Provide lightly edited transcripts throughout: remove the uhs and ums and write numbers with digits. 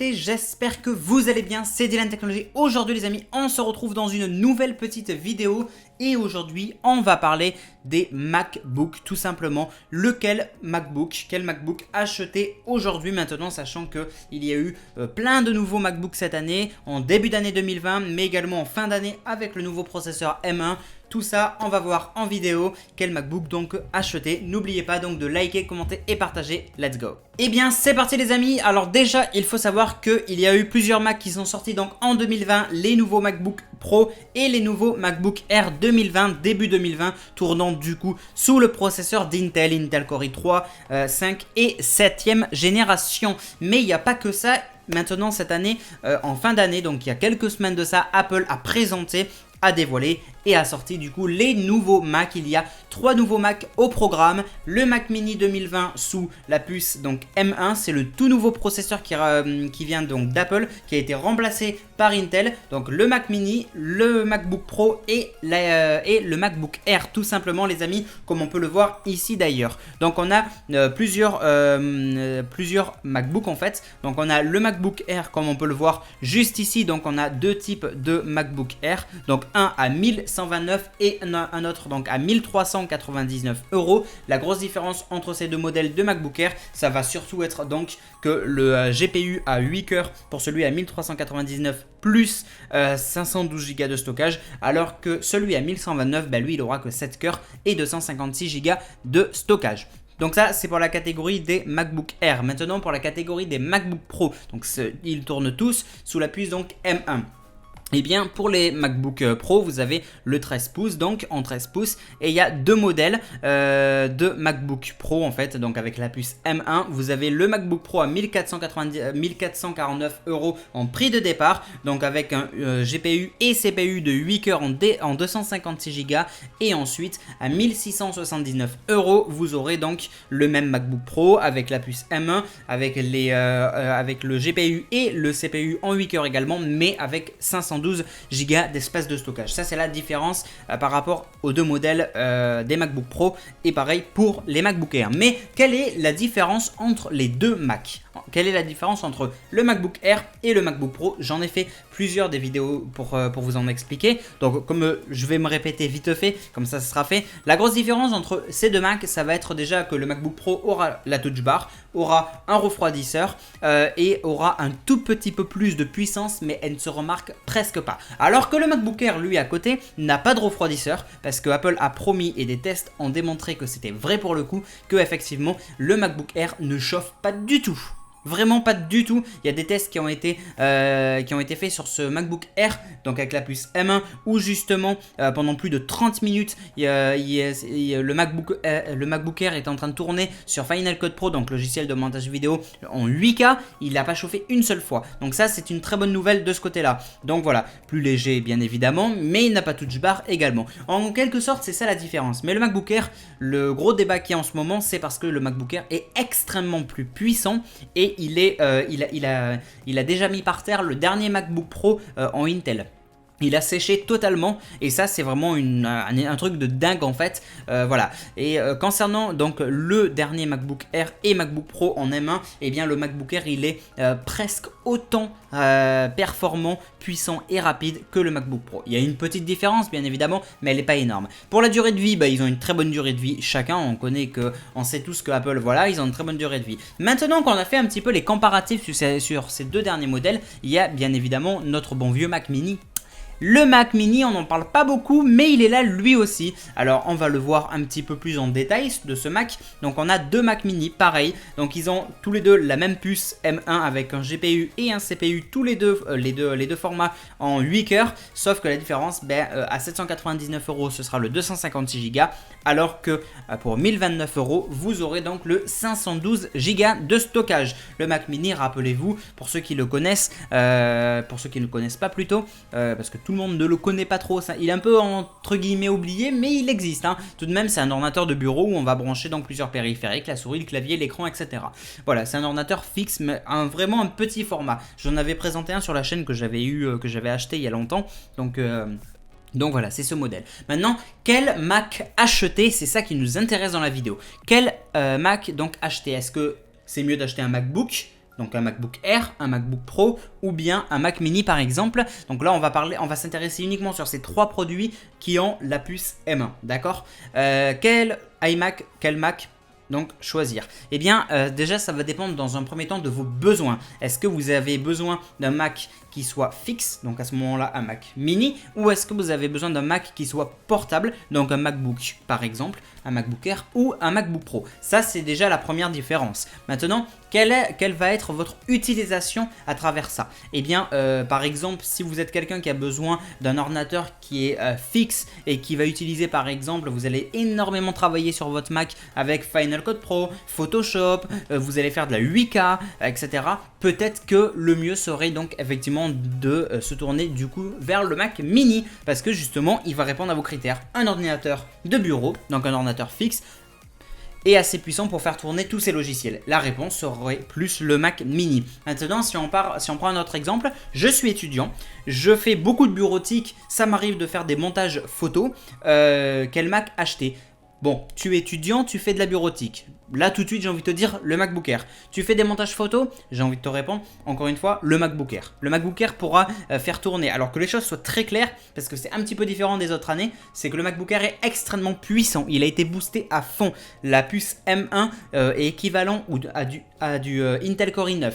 communauté, j'espère que vous allez bien, c'est Dylan Technologies. Aujourd'hui les amis, on se retrouve dans une nouvelle petite vidéo et aujourd'hui on va parler des MacBook tout simplement. Quel MacBook acheter aujourd'hui maintenant, sachant qu'il y a eu plein de nouveaux MacBook cette année, en début d'année 2020 mais également en fin d'année avec le nouveau processeur M1. Tout ça, on va voir en vidéo quel MacBook donc acheter. N'oubliez pas donc de liker, commenter et partager. Let's go. Et bien c'est parti les amis. Alors déjà il faut savoir qu'il y a eu plusieurs Mac qui sont sortis donc en 2020. Les nouveaux MacBook Pro et les nouveaux MacBook Air 2020, début 2020, tournant du coup sous le processeur d'Intel, Intel Core i3, 5 et 7e génération. Mais il n'y a pas que ça. Maintenant cette année, en fin d'année, donc il y a quelques semaines de ça, Apple a présenté, a dévoilé et a sorti du coup les nouveaux Mac. Il y a 3 nouveaux Mac au programme. Le Mac Mini 2020 sous la puce donc M1, c'est le tout nouveau processeur qui vient donc d'Apple, qui a été remplacé par Intel. Donc le Mac Mini, le MacBook Pro et le MacBook Air tout simplement les amis, comme on peut le voir ici d'ailleurs. Donc on a plusieurs MacBook en fait. Donc on a le MacBook Air comme on peut le voir juste ici. Donc on a deux types de MacBook Air. Donc un à 1129 et un autre donc à 1399 €. La grosse différence entre ces deux modèles de MacBook Air, ça va surtout être donc que le GPU a 8 cœurs pour celui à 1399 plus 512 Go de stockage, alors que celui à 1129, lui il aura que 7 cœurs et 256 Go de stockage. Donc ça c'est pour la catégorie des MacBook Air. Maintenant pour la catégorie des MacBook Pro, donc ils tournent tous sous la puce donc M1. Et bien pour les MacBook Pro, vous avez le 13 pouces, donc en 13 pouces, et il y a deux modèles de MacBook Pro en fait, donc avec la puce M1. Vous avez le MacBook Pro à 1449 € en prix de départ, donc avec un GPU et CPU de 8 cœurs en 256 Go, et ensuite à 1679 €, vous aurez donc le même MacBook Pro avec la puce M1, avec le GPU et le CPU en 8 cœurs également, mais avec 512 Go d'espace de stockage. Ça c'est la différence par rapport aux deux modèles des MacBook Pro, et pareil pour les MacBook Air. Mais quelle est la différence entre les deux Mac? Quelle est la différence entre le MacBook Air et le MacBook Pro? J'en ai fait plusieurs des vidéos pour vous en expliquer. Donc comme je vais me répéter vite fait, comme ça sera fait. La grosse différence entre ces deux Macs, ça va être déjà que le MacBook Pro aura la touch bar, aura un refroidisseur et aura un tout petit peu plus de puissance, mais elle ne se remarque presque pas. Alors que le MacBook Air, lui à côté, n'a pas de refroidisseur, parce que Apple a promis et des tests ont démontré que c'était vrai pour le coup, que effectivement le MacBook Air ne chauffe pas du tout. Vraiment pas du tout. Il y a des tests qui ont été faits sur ce MacBook Air, donc avec la puce M1, où justement pendant plus de 30 minutes le MacBook Air est en train de tourner sur Final Cut Pro, donc logiciel de montage vidéo en 8K. Il n'a pas chauffé une seule fois. Donc ça c'est une très bonne nouvelle de ce côté là. Donc voilà, plus léger bien évidemment, mais il n'a pas touch bar également. En quelque sorte c'est ça la différence. Mais le MacBook Air, le gros débat qu'il y a en ce moment, c'est parce que le MacBook Air est extrêmement plus puissant et il a déjà mis par terre le dernier MacBook Pro en Intel. Il a séché totalement et ça c'est vraiment un truc de dingue en fait. Voilà. Et concernant donc le dernier MacBook Air et MacBook Pro en M1, eh bien le MacBook Air il est presque autant performant, puissant et rapide que le MacBook Pro. Il y a une petite différence bien évidemment, mais elle n'est pas énorme. Pour la durée de vie, ils ont une très bonne durée de vie chacun. On sait tous que Apple, voilà, ils ont une très bonne durée de vie. Maintenant qu'on a fait un petit peu les comparatifs sur ces deux derniers modèles, il y a bien évidemment notre bon vieux Mac Mini. Le Mac Mini, on n'en parle pas beaucoup, mais il est là lui aussi. Alors on va le voir un petit peu plus en détail de ce Mac. Donc on a deux Mac Mini, pareil. Donc ils ont tous les deux la même puce M1 avec un GPU et un CPU, tous les deux formats en 8 cœurs. Sauf que la différence, à 799 € ce sera le 256 Go, alors que pour 1029 €, vous aurez donc le 512 Go de stockage. Le Mac Mini, rappelez-vous, pour ceux qui le connaissent, pour ceux qui ne le connaissent pas plutôt, parce que tout le monde ne le connaît pas trop, il est un peu entre guillemets oublié, mais il existe. Tout de même, c'est un ordinateur de bureau où on va brancher donc plusieurs périphériques, la souris, le clavier, l'écran, etc. Voilà, c'est un ordinateur fixe, mais vraiment un petit format. J'en avais présenté un sur la chaîne que j'avais acheté il y a longtemps, donc voilà, c'est ce modèle. Maintenant, quel Mac acheter? C'est ça qui nous intéresse dans la vidéo. Quel Mac donc acheter? Est-ce que c'est mieux d'acheter un MacBook donc un MacBook Air, un MacBook Pro ou bien un Mac Mini par exemple. Donc là on va s'intéresser uniquement sur ces 3 produits qui ont la puce M1, d'accord. Quel iMac, quel Mac donc choisir? Eh bien déjà ça va dépendre dans un premier temps de vos besoins. Est-ce que vous avez besoin d'un Mac qui soit fixe, donc à ce moment-là un Mac mini, ou est-ce que vous avez besoin d'un Mac qui soit portable, donc un MacBook par exemple, un MacBook Air ou un MacBook Pro? Ça c'est déjà la première différence. Maintenant, quelle va être votre utilisation à travers ça? Eh bien par exemple, si vous êtes quelqu'un qui a besoin d'un ordinateur qui est fixe et qui va utiliser par exemple, vous allez énormément travailler sur votre Mac avec Final Cut Pro, Photoshop, vous allez faire de la 8K, etc. Peut-être que le mieux serait donc effectivement de se tourner du coup vers le Mac Mini parce que justement il va répondre à vos critères. Un ordinateur de bureau, donc un ordinateur fixe et assez puissant pour faire tourner tous ces logiciels. La réponse serait plus le Mac Mini. Maintenant, si on prend un autre exemple, je suis étudiant, je fais beaucoup de bureautique, ça m'arrive de faire des montages photos. Quel Mac acheter? Bon, tu es étudiant, tu fais de la bureautique. Là, tout de suite, j'ai envie de te dire le MacBook Air. Tu fais des montages photos? J'ai envie de te répondre, encore une fois, le MacBook Air. Le MacBook Air pourra faire tourner, alors que les choses soient très claires, parce que c'est un petit peu différent des autres années, c'est que le MacBook Air est extrêmement puissant. Il a été boosté à fond. La puce M1 est équivalent à du Intel Core i9.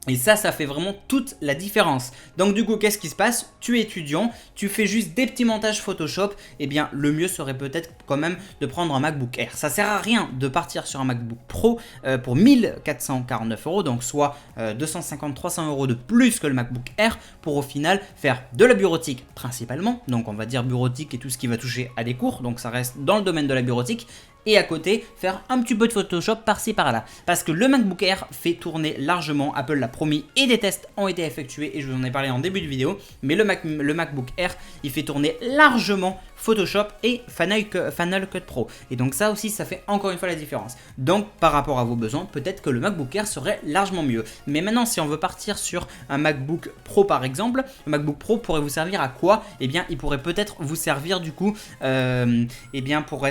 Et ça fait vraiment toute la différence. Donc du coup, qu'est-ce qui se passe? Tu es étudiant, tu fais juste des petits montages Photoshop. Eh bien, le mieux serait peut-être quand même de prendre un MacBook Air. Ça sert à rien de partir sur un MacBook Pro pour 1449 €, donc soit 250-300 € de plus que le MacBook Air pour au final faire de la bureautique principalement. Donc on va dire bureautique et tout ce qui va toucher à des cours. Donc ça reste dans le domaine de la bureautique. Et à côté, faire un petit peu de Photoshop par-ci par-là. Parce que le MacBook Air fait tourner largement, Apple l'a promis et des tests ont été effectués et je vous en ai parlé en début de vidéo. Mais le MacBook Air, il fait tourner largement Photoshop et Final Cut Pro. Et donc ça aussi, ça fait encore une fois la différence. Donc par rapport à vos besoins, peut-être que le MacBook Air serait largement mieux. Mais maintenant, si on veut partir sur un MacBook Pro par exemple, le MacBook Pro pourrait vous servir à quoi? Eh bien, il pourrait peut-être vous servir du coup eh bien, pour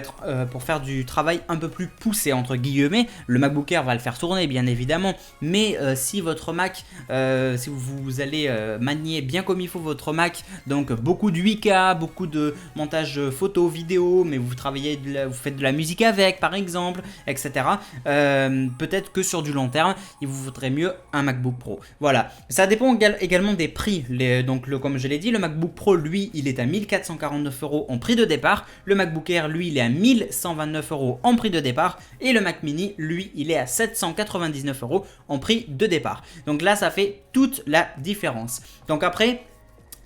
faire du travail un peu plus poussé entre guillemets. Le MacBook Air va le faire tourner bien évidemment, mais si votre Mac, si vous allez manier bien comme il faut votre Mac, donc beaucoup de 8K, beaucoup de montage photo, vidéo, mais vous faites de la musique avec par exemple, etc. Peut-être que sur du long terme, il vous faudrait mieux un MacBook Pro. Voilà, ça dépend également des prix. Comme je l'ai dit, le MacBook Pro, lui, il est à 1449 € en prix de départ. Le MacBook Air, lui, il est à 1129 € en prix de départ. Et le Mac Mini, lui, il est à 799 € en prix de départ. Donc là, ça fait toute la différence. Donc après,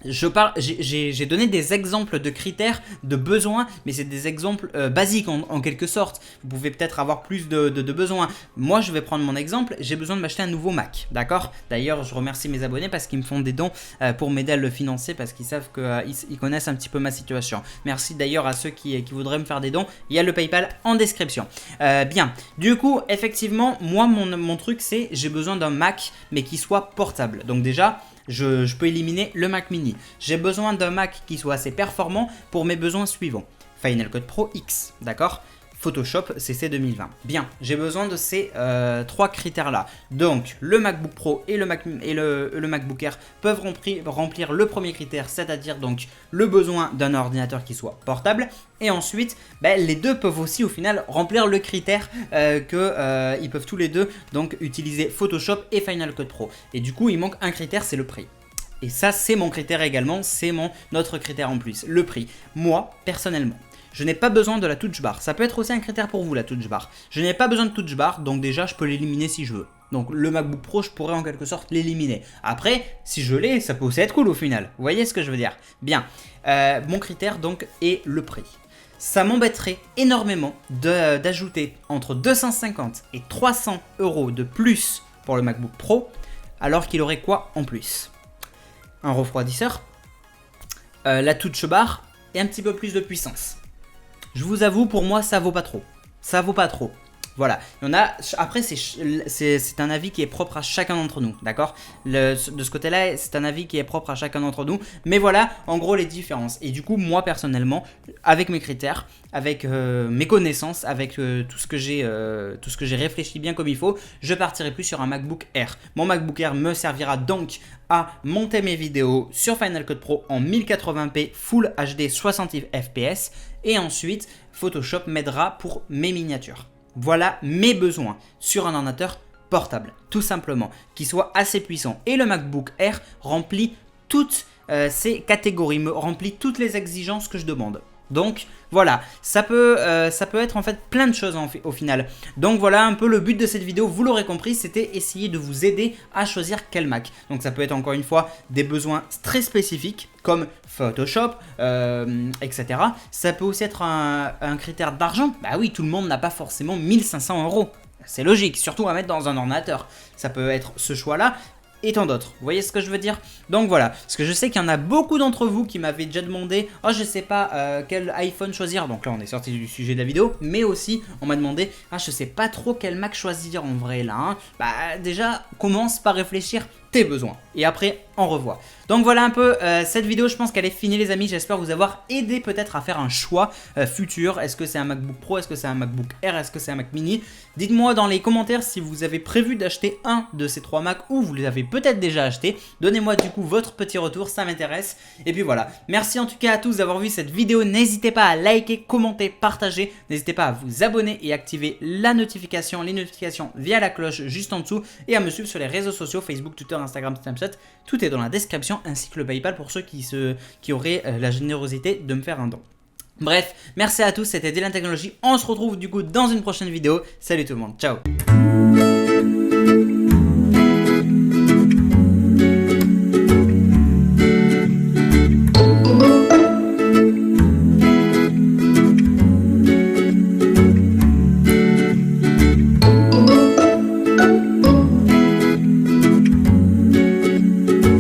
j'ai donné des exemples de critères, de besoins, mais c'est des exemples basiques en quelque sorte. Vous pouvez peut-être avoir plus de besoins. Moi, je vais prendre mon exemple. J'ai besoin de m'acheter un nouveau Mac, d'accord? D'ailleurs, je remercie mes abonnés parce qu'ils me font des dons pour m'aider à le financer parce qu'ils savent qu'ils connaissent un petit peu ma situation. Merci d'ailleurs à ceux qui voudraient me faire des dons. Il y a le PayPal en description. Bien, du coup, effectivement, moi, mon truc, c'est j'ai besoin d'un Mac, mais qui soit portable. Donc déjà, je peux éliminer le Mac Mini. J'ai besoin d'un Mac qui soit assez performant pour mes besoins suivants. Final Cut Pro X, d'accord? Photoshop CC 2020. Bien, j'ai besoin de ces 3 critères-là. Donc, le MacBook Pro et le MacBook Air peuvent remplir le premier critère, c'est-à-dire donc le besoin d'un ordinateur qui soit portable. Et ensuite, les deux peuvent aussi au final remplir le critère qu'ils peuvent tous les deux donc utiliser Photoshop et Final Cut Pro. Et du coup, il manque un critère, c'est le prix. Et ça, c'est mon critère également, c'est notre critère en plus, le prix. Moi, personnellement, je n'ai pas besoin de la touch bar. Ça peut être aussi un critère pour vous, la touch bar. Je n'ai pas besoin de touch bar, donc déjà, je peux l'éliminer si je veux. Donc le MacBook Pro, je pourrais en quelque sorte l'éliminer. Après, si je l'ai, ça peut aussi être cool au final. Vous voyez ce que je veux dire? Bien, mon critère donc est le prix. Ça m'embêterait énormément d'ajouter entre 250 et 300 € de plus pour le MacBook Pro, alors qu'il aurait quoi en plus? Un refroidisseur, la touch bar et un petit peu plus de puissance. Je vous avoue, pour moi, ça vaut pas trop. Ça vaut pas trop. Voilà, après c'est un avis qui est propre à chacun d'entre nous, d'accord. De ce côté-là, c'est un avis qui est propre à chacun d'entre nous, mais voilà, en gros les différences. Et du coup, moi personnellement, avec mes critères, avec mes connaissances, avec tout ce que j'ai réfléchi bien comme il faut, je partirai plus sur un MacBook Air. Mon MacBook Air me servira donc à monter mes vidéos sur Final Cut Pro en 1080p Full HD 60 fps et ensuite Photoshop m'aidera pour mes miniatures. Voilà mes besoins sur un ordinateur portable, tout simplement, qui soit assez puissant. Et le MacBook Air remplit toutes ces catégories, me remplit toutes les exigences que je demande. Donc voilà, ça peut être en fait plein de choses au final. Donc voilà un peu le but de cette vidéo, vous l'aurez compris, c'était essayer de vous aider à choisir quel Mac. Donc ça peut être encore une fois des besoins très spécifiques comme Photoshop, etc. Ça peut aussi être un critère d'argent. Bah oui, tout le monde n'a pas forcément 1500 €. C'est logique, surtout à mettre dans un ordinateur. Ça peut être ce choix-là. Et tant d'autres, vous voyez ce que je veux dire? Donc voilà, parce que je sais qu'il y en a beaucoup d'entre vous qui m'avaient déjà demandé « Oh, je sais pas quel iPhone choisir », donc là on est sorti du sujet de la vidéo, mais aussi on m'a demandé « Ah, je sais pas trop quel Mac choisir en vrai là hein. ». Bah déjà, commence par réfléchir tes besoins, et après on revoit. Donc voilà un peu cette vidéo, je pense qu'elle est finie les amis, j'espère vous avoir aidé peut-être à faire un choix futur. Est-ce que c'est un MacBook Pro, est-ce que c'est un MacBook Air, est-ce que c'est un Mac Mini? Dites-moi dans les commentaires si vous avez prévu d'acheter un de ces trois Macs ou vous les avez peut-être déjà achetés. Donnez-moi du coup votre petit retour, ça m'intéresse. Et puis voilà, merci en tout cas à tous d'avoir vu cette vidéo, n'hésitez pas à liker, commenter, partager, n'hésitez pas à vous abonner et activer les notifications via la cloche juste en dessous et à me suivre sur les réseaux sociaux, Facebook, Twitter, Instagram, Snapchat, tout est dans la description ainsi que le PayPal pour ceux qui auraient la générosité de me faire un don. Bref, merci à tous, c'était Dylan Technologies, on se retrouve du coup dans une prochaine vidéo, salut tout le monde, ciao.